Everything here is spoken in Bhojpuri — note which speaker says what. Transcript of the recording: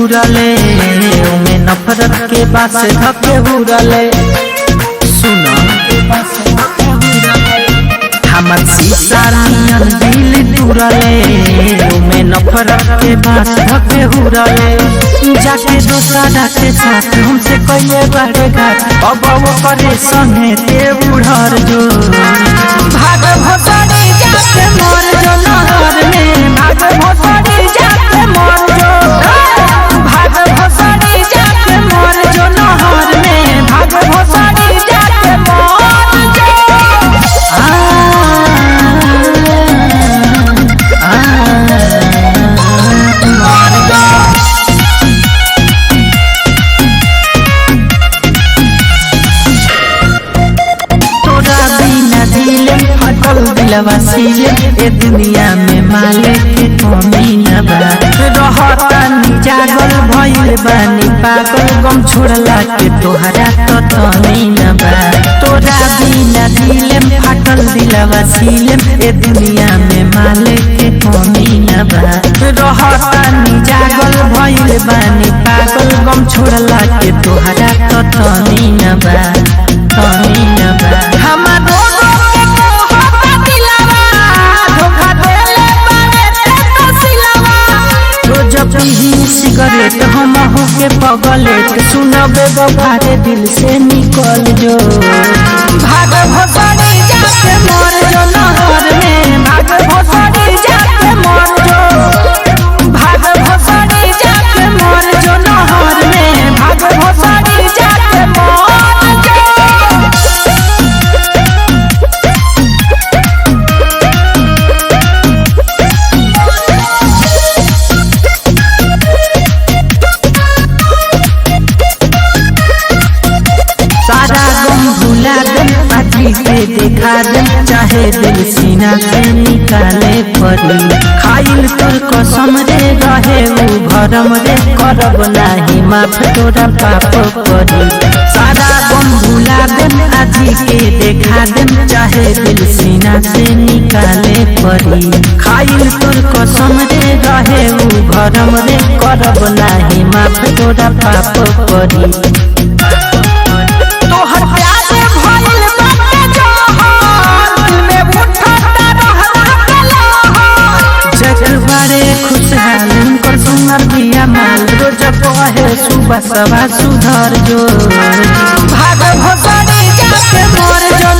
Speaker 1: तुरले में नफरत के बात से धके हुरले सुना हमर शीशा नियन दिल तुरले में नफरत के बात से धके हुरले जाके दोसरा के साथ हमसे कइले बाटे घाट अब वो करे संगे ते उड़र जो भाग भसड़ी जाके मर जो नहर में भाग भसड़ी जाके मर जो भाग भसड़ी जाके मर जो नहर में भाग भसड़ी जाके मर जो दिलवा सीले ए दुनिया में माले के कमी न बा रहता नी जागल भइल बानी पागल गम छोड़ला के तोहरा तो तनी न बा तोरा बिना दिले फाटल दिलवा सीले ए दुनिया में माले के कमी न बा रहता नी जागल भइल बानी पागल गम छोड़ला के तोहरा तो तनी न बा तनी न बा हमारो सिगरेट हम के पगलेट सुनबे बफारे दिल से निकल जो भाग भसड़ी जाके मर जो नहर में भाग भसड़ी जाके मर जो भाग भसड़ी जाके मर जो नहर में भाग भसड़ी जाके मर जो के देखा दे चाहे दिल सीना से निकाले पड़ी खाइल तोर कसम रे रहे उ भरम रे करब नाही माफ तोरा पाप करी सारा गम भुला दे आजी के देखा दे चाहे दिल सीना से निकाले पड़ी खाइल तोर कसम रे रहे उ भरम रे करब नाही माफ तोरा पाप करी तोहर प्यार खुशहाल उनकर सुनर दिया माल रोज कहे सुबह सवा सुधर जो भाग भसड़ी जाके मर जो।